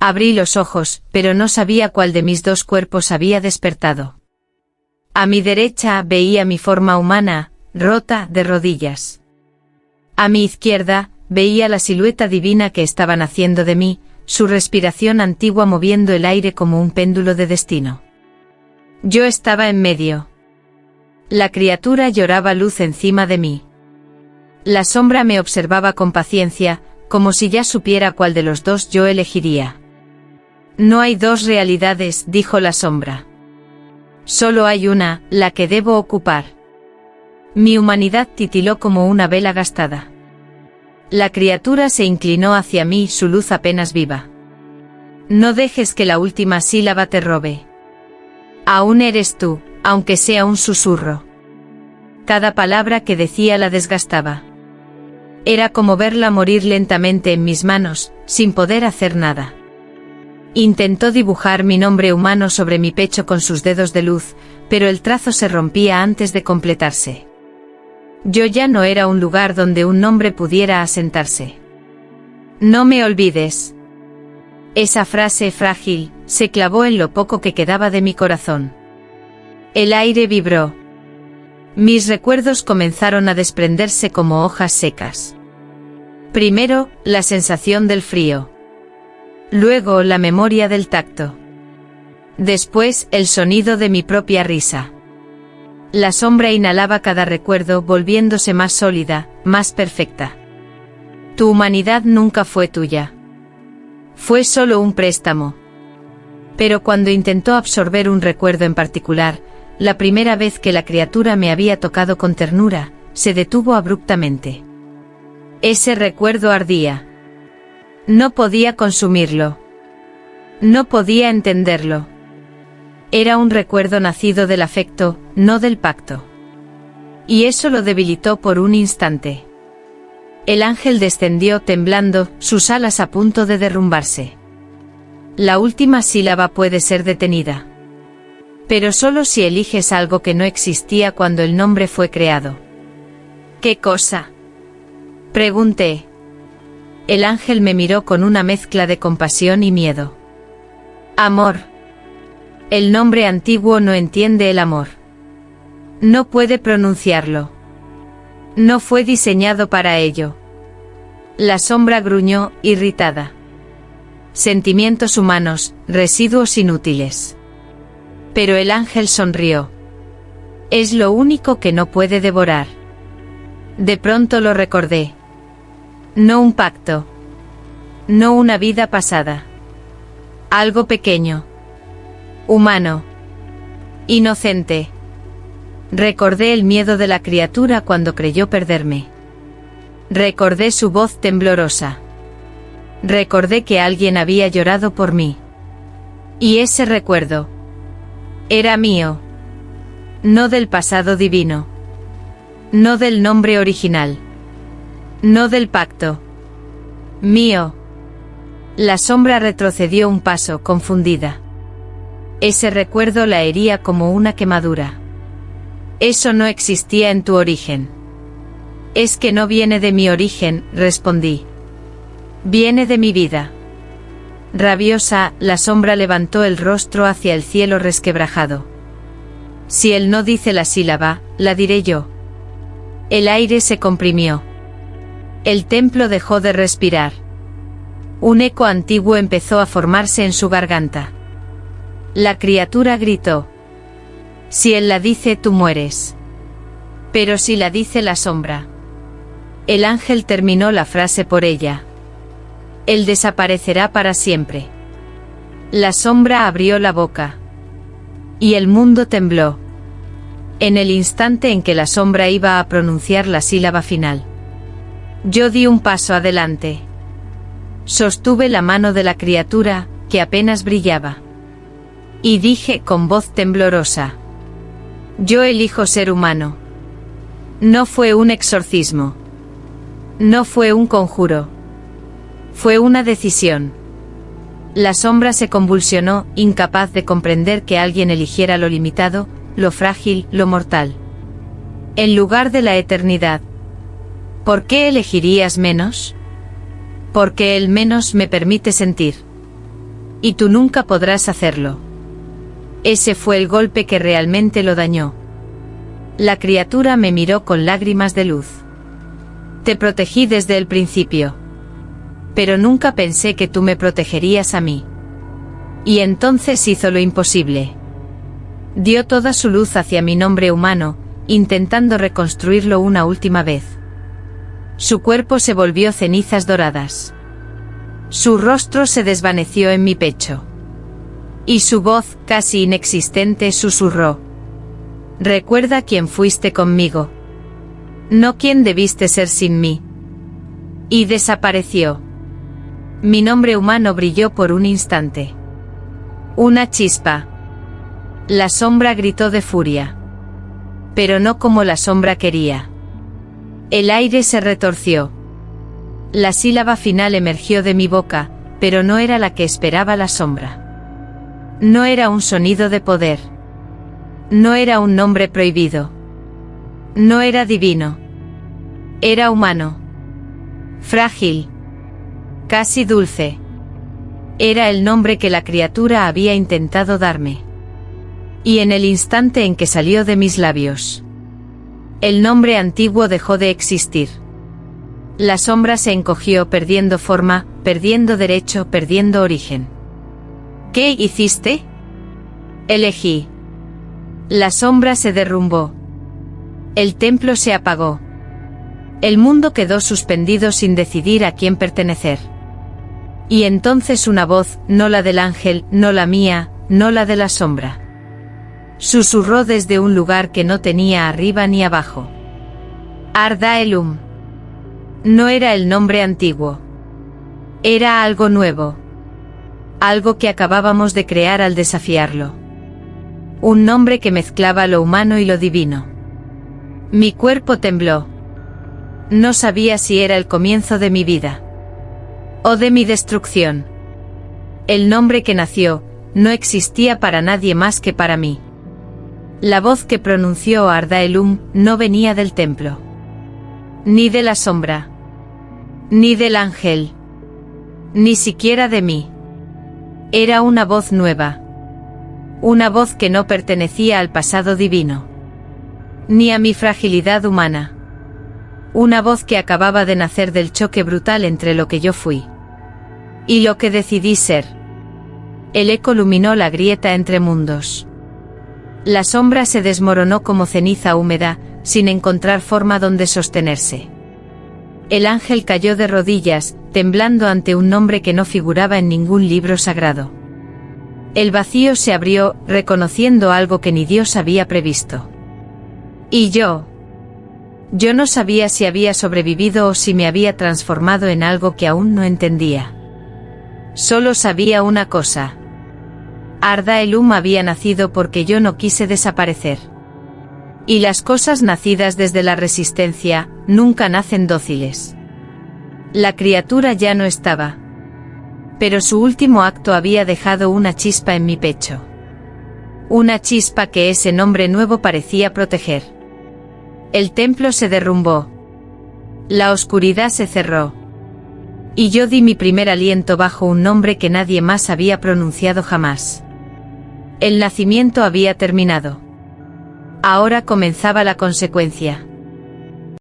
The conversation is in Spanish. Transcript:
Abrí los ojos, pero no sabía cuál de mis dos cuerpos había despertado. A mi derecha veía mi forma humana, rota de rodillas. A mi izquierda, veía la silueta divina que estaba naciendo de mí, su respiración antigua moviendo el aire como un péndulo de destino. Yo estaba en medio. La criatura lloraba luz encima de mí. La sombra me observaba con paciencia, como si ya supiera cuál de los dos yo elegiría. No hay dos realidades, dijo la sombra. Solo hay una, la que debo ocupar. Mi humanidad titiló como una vela gastada. La criatura se inclinó hacia mí, su luz apenas viva. No dejes que la última sílaba te robe. Aún eres tú, aunque sea un susurro. Cada palabra que decía la desgastaba. Era como verla morir lentamente en mis manos, sin poder hacer nada. Intentó dibujar mi nombre humano sobre mi pecho con sus dedos de luz, pero el trazo se rompía antes de completarse. Yo ya no era un lugar donde un nombre pudiera asentarse. No me olvides. Esa frase frágil se clavó en lo poco que quedaba de mi corazón. El aire vibró. Mis recuerdos comenzaron a desprenderse como hojas secas. Primero, la sensación del frío. Luego, la memoria del tacto. Después, el sonido de mi propia risa. La sombra inhalaba cada recuerdo, volviéndose más sólida, más perfecta. Tu humanidad nunca fue tuya. Fue solo un préstamo. Pero cuando intentó absorber un recuerdo en particular, la primera vez que la criatura me había tocado con ternura, se detuvo abruptamente. Ese recuerdo ardía. No podía consumirlo. No podía entenderlo. Era un recuerdo nacido del afecto, no del pacto. Y eso lo debilitó por un instante. El ángel descendió temblando, sus alas a punto de derrumbarse. La última sílaba puede ser detenida. Pero solo si eliges algo que no existía cuando el nombre fue creado. ¿Qué cosa? Pregunté. El ángel me miró con una mezcla de compasión y miedo. Amor. El nombre antiguo no entiende el amor. No puede pronunciarlo. No fue diseñado para ello. La sombra gruñó, irritada. Sentimientos humanos, residuos inútiles. Pero el ángel sonrió. Es lo único que no puede devorar. De pronto lo recordé. No un pacto. No una vida pasada. Algo pequeño. Humano. Inocente. Recordé el miedo de la criatura cuando creyó perderme. Recordé su voz temblorosa. Recordé que alguien había llorado por mí. Y ese recuerdo era mío. No del pasado divino. No del nombre original. No del pacto. Mío. La sombra retrocedió un paso, confundida. Ese recuerdo la hería como una quemadura. Eso no existía en tu origen. Es que no viene de mi origen, respondí. Viene de mi vida. Rabiosa, la sombra levantó el rostro hacia el cielo resquebrajado. Si él no dice la sílaba, la diré yo. El aire se comprimió. El templo dejó de respirar. Un eco antiguo empezó a formarse en su garganta. La criatura gritó. Si él la dice, tú mueres. Pero si la dice la sombra. El ángel terminó la frase por ella. Él desaparecerá para siempre. La sombra abrió la boca. Y el mundo tembló. En el instante en que la sombra iba a pronunciar la sílaba final. Yo di un paso adelante. Sostuve la mano de la criatura, que apenas brillaba. Y dije con voz temblorosa. Yo elijo ser humano. No fue un exorcismo. No fue un conjuro. Fue una decisión. La sombra se convulsionó, incapaz de comprender que alguien eligiera lo limitado, lo frágil, lo mortal. En lugar de la eternidad. ¿Por qué elegirías menos? Porque el menos me permite sentir. Y tú nunca podrás hacerlo. Ese fue el golpe que realmente lo dañó. La criatura me miró con lágrimas de luz. Te protegí desde el principio. Pero nunca pensé que tú me protegerías a mí. Y entonces hizo lo imposible. Dio toda su luz hacia mi nombre humano, intentando reconstruirlo una última vez. Su cuerpo se volvió cenizas doradas. Su rostro se desvaneció en mi pecho. Y su voz, casi inexistente, susurró: recuerda quién fuiste conmigo. No quién debiste ser sin mí. Y desapareció. Mi nombre humano brilló por un instante. Una chispa. La sombra gritó de furia. Pero no como la sombra quería. El aire se retorció. La sílaba final emergió de mi boca, pero no era la que esperaba la sombra. No era un sonido de poder. No era un nombre prohibido. No era divino. Era humano. Frágil. Casi dulce. Era el nombre que la criatura había intentado darme. Y en el instante en que salió de mis labios, el nombre antiguo dejó de existir. La sombra se encogió, perdiendo forma, perdiendo derecho, perdiendo origen. ¿Qué hiciste? Elegí. La sombra se derrumbó. El templo se apagó. El mundo quedó suspendido sin decidir a quién pertenecer. Y entonces una voz, no la del ángel, no la mía, no la de la sombra, susurró desde un lugar que no tenía arriba ni abajo. Ardaelum. No era el nombre antiguo. Era algo nuevo. Algo que acabábamos de crear al desafiarlo. Un nombre que mezclaba lo humano y lo divino. Mi cuerpo tembló. No sabía si era el comienzo de mi vida o de mi destrucción. El nombre que nació no existía para nadie más que para mí. La voz que pronunció Ardaelum no venía del templo, ni de la sombra, ni del ángel, ni siquiera de mí. Era una voz nueva. Una voz que no pertenecía al pasado divino, ni a mi fragilidad humana. Una voz que acababa de nacer del choque brutal entre lo que yo fui y lo que decidí ser. El eco iluminó la grieta entre mundos. La sombra se desmoronó como ceniza húmeda, sin encontrar forma donde sostenerse. El ángel cayó de rodillas, temblando ante un nombre que no figuraba en ningún libro sagrado. El vacío se abrió, reconociendo algo que ni Dios había previsto. Y yo no sabía si había sobrevivido o si me había transformado en algo que aún no entendía. Solo sabía una cosa. Ardaelum había nacido porque yo no quise desaparecer. Y las cosas nacidas desde la resistencia, nunca nacen dóciles. La criatura ya no estaba. Pero su último acto había dejado una chispa en mi pecho. Una chispa que ese nombre nuevo parecía proteger. El templo se derrumbó. La oscuridad se cerró. Y yo di mi primer aliento bajo un nombre que nadie más había pronunciado jamás. El nacimiento había terminado. Ahora comenzaba la consecuencia.